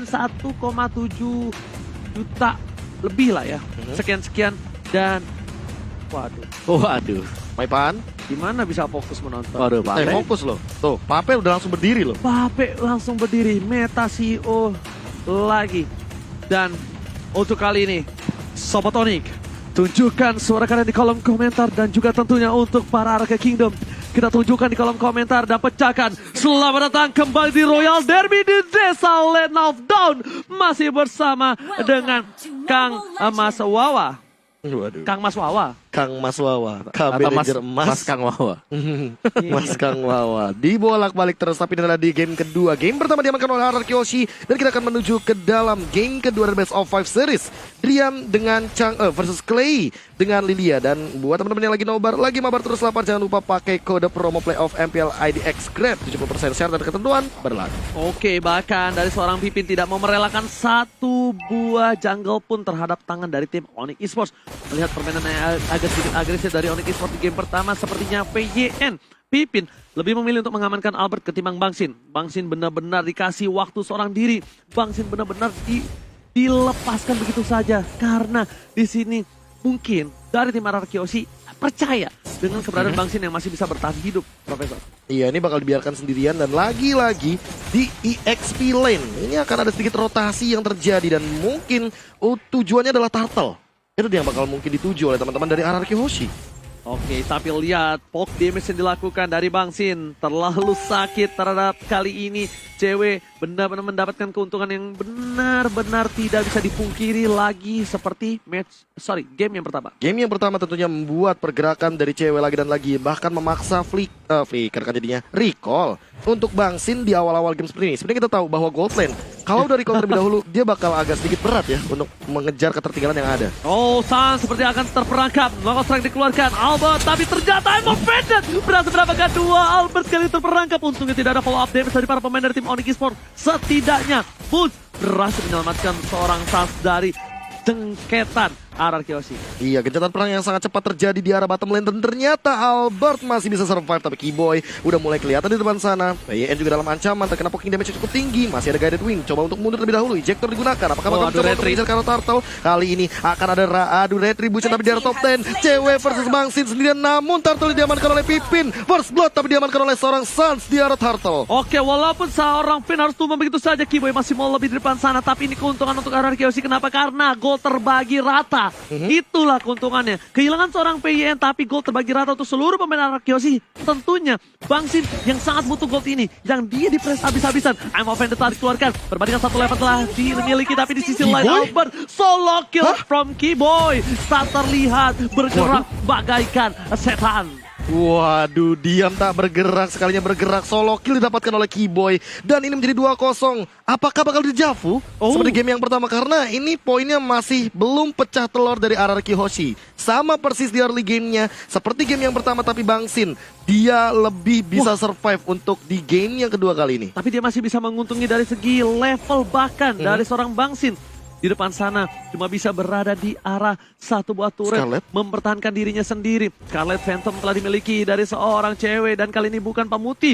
1,7 juta lebih lah ya. Sekian-sekian dan waduh. Maipan, Gimana bisa fokus menonton? Waduh, Pape. fokus loh. Tuh, Pape udah langsung berdiri loh. Pape langsung berdiri, Meta CEO lagi. Dan untuk kali ini, Sobat Onyx, tunjukkan suara kalian di kolom komentar dan juga tentunya untuk para Arca Kingdom. Kita tunjukkan di kolom komentar dan pecahkan. Selamat datang kembali di Royal Derby di Desa Land of Dawn. Masih bersama dengan Kang Mas Wawa. Waduh. Kang Mas Wawa. Kang Mas Wawa, KB Atau Ranger emas. Mas Kang Wawa. Mas Kang Wawa. Dibolak-balik terus, tapi ini adalah di game kedua. Game pertama diamankan oleh RRQ Hoshi. Dan kita akan menuju ke dalam game kedua dari Best of 5 Series. Driam dengan Chang'e versus Clay dengan Lilia. Dan buat teman-teman yang lagi mabar terus lapar, jangan lupa pakai kode promo playoff MPL IDX Grab. 70% syarat dan ketentuan berlaku. Oke, bahkan dari seorang Pipin tidak mau merelakan satu buah jungle pun terhadap tangan dari tim Onyx Esports. Melihat permainan yang agak sedikit agresif dari Onyx Esports di game pertama, sepertinya PYN Pipin lebih memilih untuk mengamankan Albert ketimbang Bangsin. Bangsin benar-benar dikasih waktu seorang diri. Bangsin benar-benar dilepaskan begitu saja. Karena di sini mungkin dari tim RRQ Hoshi percaya dengan keberadaan Bangsin yang masih bisa bertahan hidup, Profesor. Iya, ini bakal dibiarkan sendirian dan lagi-lagi di EXP lane. Ini akan ada sedikit rotasi yang terjadi dan mungkin tujuannya adalah turtle. Itu dia yang bakal mungkin dituju oleh teman-teman dari RRQ Hoshi. Oke, tapi lihat poke damage yang dilakukan dari Bangsin terlalu sakit terhadap kali ini. Cewek benar-benar mendapatkan keuntungan yang benar-benar tidak bisa dipungkiri lagi seperti game yang pertama. Game yang pertama tentunya membuat pergerakan dari cewek lagi dan lagi, bahkan memaksa flicker kan jadinya recall untuk Bangsin di awal-awal game seperti ini. Sebenarnya kita tahu bahwa gold lane kalau dari recall terlebih dahulu dia bakal agak sedikit berat ya untuk mengejar ketertinggalan yang ada. Oh, San seperti akan terperangkap. Maka strike dikeluarkan Albert, tapi ternyata I'm offended. Berhasil mendapatkan dua Albert kali terperangkap. Untungnya tidak ada follow up damage dari para pemain dari tim Onyx Esports. Setidaknya Bulls berhasil menyelamatkan seorang Sans dari jengketan RRQ Hoshi. Iya, gencatan perang yang sangat cepat terjadi di arah bottom lane dan ternyata Albert masih bisa survive, tapi Keyboy udah mulai kelihatan di depan sana. PYN juga dalam ancaman, terkena poking damage cukup tinggi. Masih ada guided wing, coba untuk mundur terlebih dahulu. Ejector digunakan, apakah bakal mencoba untuk mengejar Karo Turtle? Kali ini akan ada adu retribution tapi di arah top 10. Cewek versus Bangsin sendirian, namun Turtle diamankan oleh Pipin. First blood tapi diamankan oleh seorang Sans di arah Turtle. Oke, walaupun seorang Finn harus tumbang begitu saja, Keyboy masih mau lebih di depan sana. Tapi ini keuntungan untuk RRQ Hoshi. Kenapa? Karena gol terbagi rata. Itulah keuntungannya. Kehilangan seorang PYN tapi gol terbagi rata untuk seluruh pemain RRQ Hoshi. Tentunya Bangsin yang sangat butuh gold ini, yang dia dipres habis-habisan. I'm offended telah dikeluarkan. Perbandingan satu level telah dimiliki, tapi di sisi lain Albert solo kill from Keyboy. Saat terlihat bergerak bagaikan setan. Waduh, diam tak bergerak, sekalinya bergerak, solo kill didapatkan oleh Keyboy. Dan ini menjadi 2-0. Apakah bakal dijavu? Seperti game yang pertama, karena ini poinnya masih belum pecah telur dari RRQ Hoshi. Sama persis di early gamenya, seperti game yang pertama, tapi Bangsin dia lebih bisa survive untuk di game yang kedua kali ini. Tapi dia masih bisa menguntungi dari segi level bahkan dari seorang Bangsin. Di depan sana cuma bisa berada di arah satu buah turret, mempertahankan dirinya sendiri. Scarlet Phantom telah dimiliki dari seorang cewek dan kali ini bukan pemutih,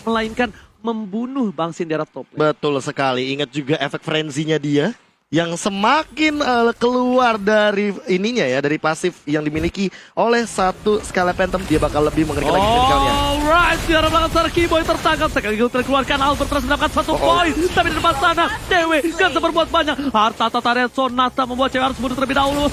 melainkan membunuh Bangsin di arah top lane. Betul sekali, ingat juga efek frenzy-nya dia yang semakin keluar dari ininya ya, dari pasif yang dimiliki oleh satu Scarlet Phantom, dia bakal lebih mengerikan lagi kritikalnya. Alright, di arah belakang sana Keyboy tertangkap. Sekali lagi terkeluarkan, Albert terus mendapatkan satu poin. Tapi di depan sana, Dewe gak bisa berbuat banyak. Harta Tata Red Sonata membuat cewek harus mundur terlebih dahulu.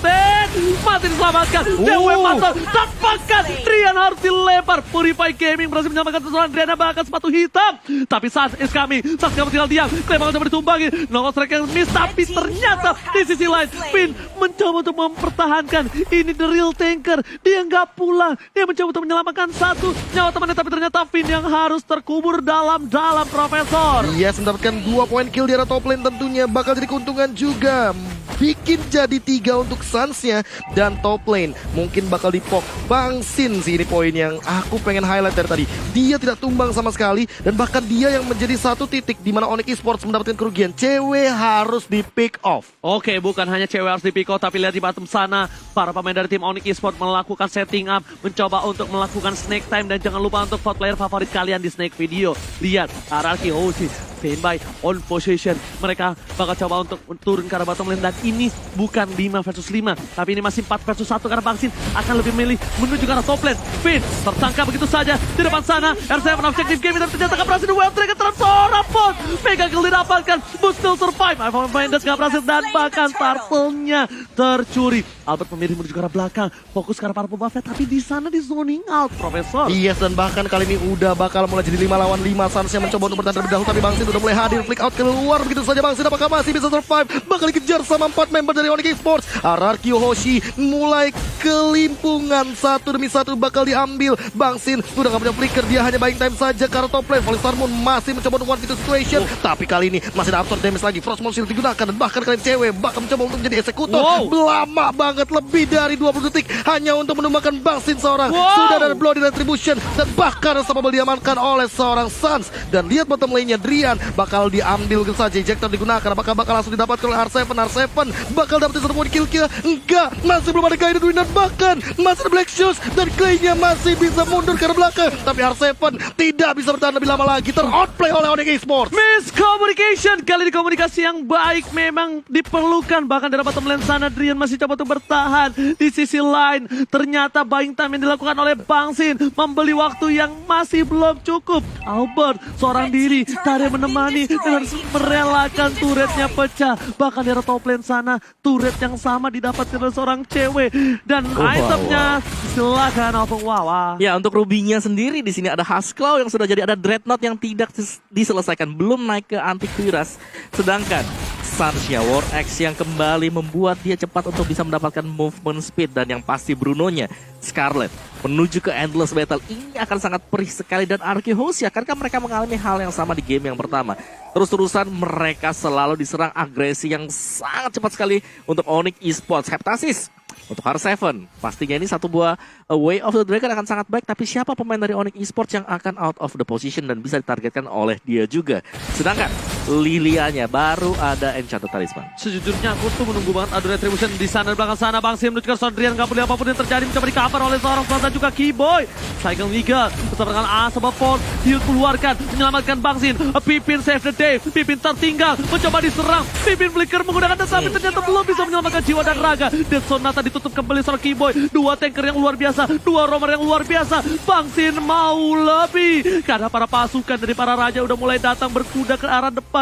Masih diselamatkan. Dewe mata tampakkan. Trian harus dilempar. Purify Gaming berhasil menyelamatkan seorang Driana bahkan sepatu hitam. Tapi Sans is coming. Sans gak tinggal diam. Klaim akan coba ditumbangi. Nongol strike yang miss, tapi ternyata di sisi lain Finn mencoba untuk mempertahankan. Ini the real tanker. Dia nggak pulang. Dia mencoba untuk menyelamatkan satu nyawa temannya, tapi ternyata Finn yang harus terkubur dalam Profesor. Yes, mendapatkan 2 poin kill di arah top lane, tentunya bakal jadi keuntungan juga. bikin jadi 3 untuk Suns-nya. Dan top lane mungkin bakal dipok Bang Sin sih, ini poin yang aku pengen highlight dari tadi. Dia tidak tumbang sama sekali, dan bahkan dia yang menjadi satu titik di mana Onyx Esports mendapatkan kerugian. Cewek harus di pick off. Oke, bukan hanya cewek harus di pick off, tapi lihat di bottom sana, para pemain dari tim Onyx Esports melakukan setting up, mencoba untuk melakukan snake time, dan jangan lupa untuk vote player favorit kalian di snake video. Lihat, Araki Hoshi, standby, on position. Mereka bakal coba untuk turun ke arah bottom lane, dan ini bukan 5 versus 5, tapi ini masih 4 versus 1 karena Bang Sin akan lebih milih menuju ke arah top lane. Finn tersangka begitu saja di depan sana. R7 objective game, dan ternyata gak berhasil. Well trigger terhadap seorang bot. Mega kill didapatkan, but still survive. iPhone Mendes gak berhasil, dan bahkan turtle-nya tercuri. Albert memilih menuju ke arah belakang, fokus ke arah para pembuff, tapi di sana di zoning out, Profesor. Yes, dan bahkan kali ini udah bakal mulai jadi 5 lawan 5. Suns yang mencoba untuk bertahan terlebih dahulu, tapi Bang Sin udah mulai hadir, flick out keluar begitu saja. Bang Sin apakah masih bisa survive? Bakal dikejar sama 4 member dari Onyx Esports. Araki Hoshi mulai kelimpungan, satu demi satu bakal diambil. Bang Sin udah gak punya flicker, dia hanya buying time saja karena top lane. Falling Star Moon masih mencoba untuk one v2 situation, tapi kali ini masih ada absorb damage lagi. Frostmourne Shield digunakan, dan bahkan kali ini cewek bakal mencoba untuk menjadi eksekutor. Lama banget, lebih dari 20 detik hanya untuk menumbangkan Bang Sin seorang. Sudah ada bloody retribution, dan bahkan Unstoppable diamankan oleh seorang Suns. Dan lihat bottom lane-nya, Drian bakal diambil saja, ejector digunakan. Apakah bakal langsung didapatkan oleh R7? R7 bakal dapetin satu poin kill. Enggak, masih belum ada guided winner, bahkan masih ada Black Shoes, dan Clay-nya masih bisa mundur ke belakang. Tapi R7 tidak bisa bertahan lebih lama lagi, ter-outplay oleh Onyx Esports. Miscommunication, kali ini komunikasi yang baik memang diperlukan. Bahkan dari bottom lane sana, Drian masih coba untuk bertahan. Di sisi lain, ternyata buying time yang dilakukan oleh Bang Sin membeli waktu yang masih belum cukup. Albert seorang diri, Tare menemani dan harus merelakan turretnya pecah. Bahkan dari top lane sana, turret yang sama didapatkan oleh seorang cewek. Dan itemnya silakan Opung Wawa. Ya, untuk Ruby-nya sendiri di sini ada Husklaw yang sudah jadi, ada Dreadnought yang tidak diselesaikan, belum naik ke Antivirus. Sedangkan Suns-nya War X yang kembali membuat dia cepat untuk bisa mendapatkan movement speed, dan yang pasti Bruno-nya Scarlet menuju ke Endless Battle. Ini akan sangat perih sekali, dan Araki Hoshi akankah mereka mengalami hal yang sama di game yang pertama? Terus-terusan mereka selalu diserang agresi yang sangat cepat sekali untuk Onyx Esports. Heptasis untuk R7, pastinya ini satu buah Way of the Dragon akan sangat baik, tapi siapa pemain dari Onyx Esports yang akan out of the position dan bisa ditargetkan oleh dia juga? Sedangkan Lilia-nya baru ada Enchanted Talisman. Sejujurnya aku tuh menunggu banget ada retribution di sana, di belakang sana. Bang Sim menuju ke Sondrian, gak boleh apapun yang terjadi, mencoba di-cover oleh seorang Front dan juga Keyboy. Cycle Mega bersama dengan A sebab Ford, heal keluarkan, menyelamatkan Bang Sin. Pipin save the day, Pipin tertinggal, mencoba diserang. Pipin flicker menggunakan, tapi ternyata belum bisa menyelamatkan jiwa dan raga. Dan Sonata ditutup kembali seorang Keyboy. 2 tanker yang luar biasa, 2 roamer yang luar biasa. Bang Sin mau lebih, karena para pasukan dari para raja udah mulai datang berkuda ke arah depan.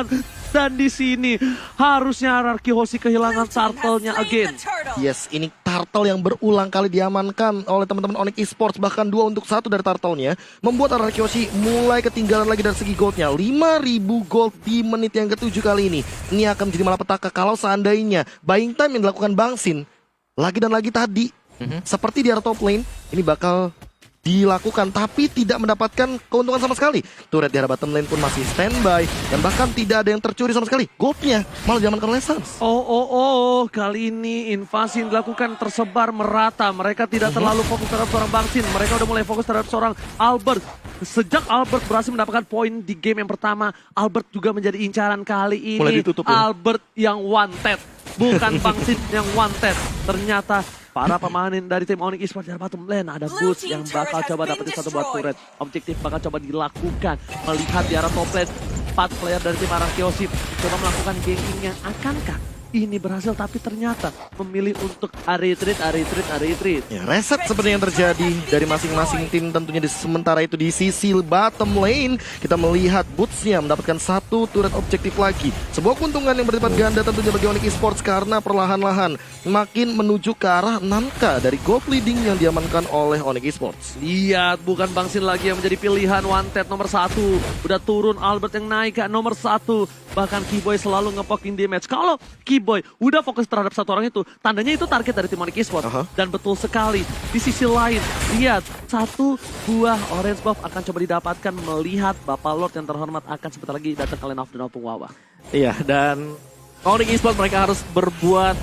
Dan di sini harusnya Araki Hoshi kehilangan turtle-nya again. Yes, ini turtle yang berulang kali diamankan oleh teman-teman Onyx Esports, bahkan 2 untuk 1 dari turtle-nya, membuat Araki Hoshi mulai ketinggalan lagi dari segi goldnya. 5.000 gold di menit yang ke-7 kali ini. Ini akan menjadi malapetaka kalau seandainya buying time yang dilakukan Bang Sin lagi dan lagi tadi, seperti di arah top lane, ini bakal dilakukan tapi tidak mendapatkan keuntungan sama sekali. Turret di arah bottom lane pun masih standby, dan bahkan tidak ada yang tercuri sama sekali. Goldnya malah diamankan oleh Suns. Kali ini invasi yang dilakukan tersebar merata. Mereka tidak terlalu fokus terhadap seorang Bang Sin. Mereka udah mulai fokus terhadap seorang Albert. Sejak Albert berhasil mendapatkan poin di game yang pertama, Albert juga menjadi incaran kali ini. Mulai ditutup, ya? Albert yang wanted, bukan Bang Sin yang wanted. Ternyata para pemain dari tim Onyx Esports dari bottom lane ada Boots yang bakal coba dapetin satu buat turret. Objektif bakal coba dilakukan. Melihat di arah top lane, 4 player dari tim Araki Hoshi coba melakukan gankingnya. Akankah ini berhasil? Tapi ternyata memilih untuk retreat. Ya, reset seperti yang terjadi dari masing-masing tim tentunya. Sementara itu di sisi bottom lane kita melihat Boots-nya mendapatkan 1 turret objektif lagi. Sebuah keuntungan yang berlipat ganda tentunya bagi Onyx Esports, karena perlahan-lahan makin menuju ke arah Nanka dari gold leading yang diamankan oleh Onyx Esports. Lihat, bukan Bang Sin lagi yang menjadi pilihan wanted nomor 1. Udah turun Albert yang naik ke nomor 1. Bahkan Keyboy selalu ngepoking damage. Kalau Keyboy udah fokus terhadap satu orang itu, tandanya itu target dari tim Onyx Esports. Dan betul sekali, di sisi lain, lihat, 1 buah orange buff akan coba didapatkan melihat Bapak Lord yang terhormat akan sebentar lagi datang ke lane of the Opung Wawa. Iya, dan Onyx Esports mereka harus berbuat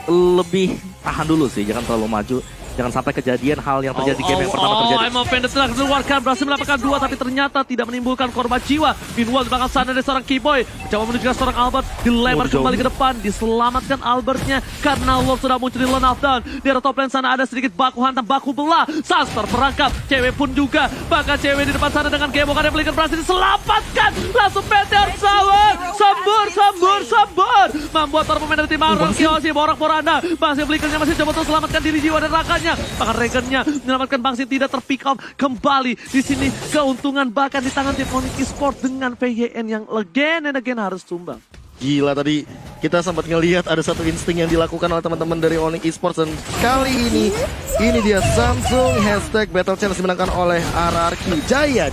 lebih tahan dulu sih, jangan terlalu maju. Jangan sampai kejadian hal yang terjadi di game yang pertama terjadi. Emma Vendetta telah keluarkan, berhasil mendapatkan 2 tapi ternyata tidak menimbulkan korban jiwa. Meanwhile di belakang sana ada seorang Keyboy mencoba menuju ke seorang Albert, dilempar kembali ke depan, diselamatkan Albertnya karena Lord sudah muncul di lane of down. Di arah top lane sana ada sedikit baku hantam, baku belah. Saster perangkap, cewek pun juga. Bahkan cewek di depan sana dengan Gemok ada Flicker berhasil diselamatkan. Langsung Meteor Shower, sembur. Membuat para pemain dari tim Arkeosi borak-poranda. Bangsin Flickernya masih coba untuk selamatkan diri jiwa dan raganya. Bahkan Regennya menyelamatkan Bangsin tidak terpick up kembali. Di sini keuntungan bahkan di tangan tim Onyx Esports dengan VYN yang again and again harus tumbang. Gila, tadi kita sempat ngelihat ada satu insting yang dilakukan oleh teman-teman dari Onyx Esports, dan kali ini dia Samsung hashtag Battle Challenge dimenangkan oleh RRQ. Jaya.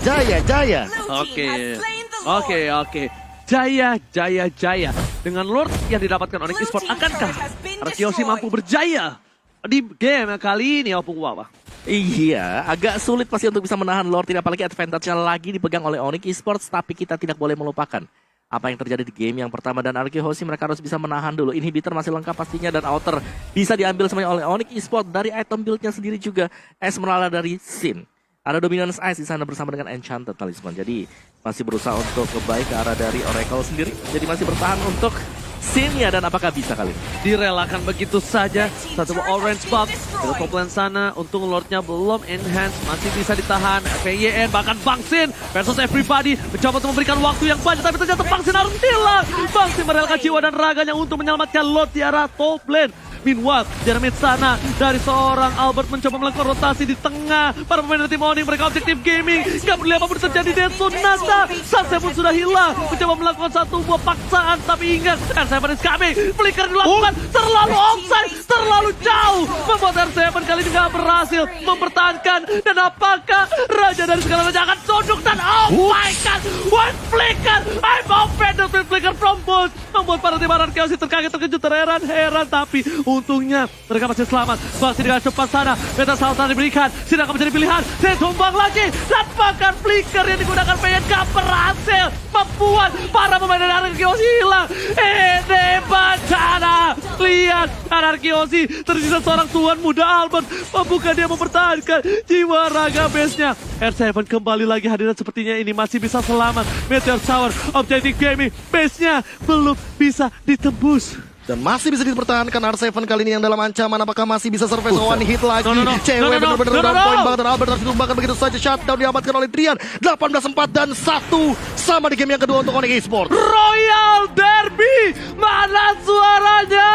Oke. Jaya. Dengan Lord yang didapatkan Onyx Esports, akankah Arkeosi mampu berjaya di game kali ini Opung Wawa? Iya, agak sulit pasti untuk bisa menahan Lord, tidak apalagi advantage-nya lagi dipegang oleh Onyx Esports, tapi kita tidak boleh melupakan apa yang terjadi di game yang pertama, dan Arkeosi mereka harus bisa menahan dulu. Inhibitor masih lengkap pastinya, dan outer bisa diambil semuanya oleh Onyx Esports dari item build-nya sendiri juga. Esmeralda dari Sin. Ada Dominance Ice di sana bersama dengan Enchanted Talisman. Jadi masih berusaha untuk kembali ke arah dari Oracle sendiri. Jadi masih bertahan untuk Sin-nya, dan apakah bisa kali ini? Direlakan begitu saja. Satu orange buff dari top lane sana. Untung Lordnya belum enhance, masih bisa ditahan. VYN bahkan Bangsin versus everybody mencoba untuk memberikan waktu yang banyak, tapi ternyata Bangsin harus hilang. Bangsin merelakan jiwa dan raganya untuk menyelamatkan Lord di arah top lane. Meanwhile, di arah mid sana dari seorang Albert mencoba melakukan rotasi di tengah. Para pemain dari tim Onyx mereka objektif gaming. Gak peduli apapun terjadi, Densun Nata Sunset pun sudah hilang. Mencoba melakukan satu buah paksaan, tapi ingat R7 is coming. Flicker dilakukan terlalu offside, terlalu jauh, membuat R7 kali ini gak berhasil mempertahankan. Dan apakah raja dari segala raja akan tunduk? Dan oh my god, one flicker, I'm offended with flicker from both, membuat para tim Arkeosi terkaget, terkejut, terheran, tapi untungnya mereka masih selamat. Masih dengan cepat sana, Meta Salta diberikan, tidak akan menjadi pilihan. Saya tumbang lagi, dan bahkan flicker yang digunakan PN gak berhasil membuat para pemain dari Arkeosi hilang. Ini bencana. Lihat, Arkeosi tersisa seorang tuan muda Albert. Bukan dia mempertahankan jiwa raga base-nya. R7 kembali lagi hadiran, sepertinya ini masih bisa selamat. Meteor Shower, Objective Gaming, base-nya belum bisa ditembus. Dan masih bisa dipertahankan R7 kali ini yang dalam ancaman. Apakah masih bisa survive one hit lagi? Cewek benar-benar down point banget, dan Albert harus ditumbangkan begitu saja. Shutdown diamankan oleh Drian. 18-4 dan 1 sama di game yang kedua untuk Onyx Esports. Royal Derby, mana suaranya?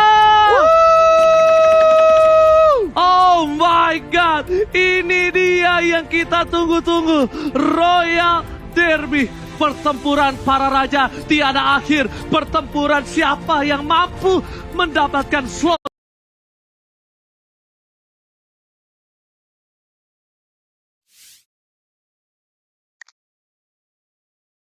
Oh my god, ini dia yang kita tunggu-tunggu. Royal Derby, pertempuran para raja tiada akhir. Pertempuran siapa yang mampu mendapatkan slot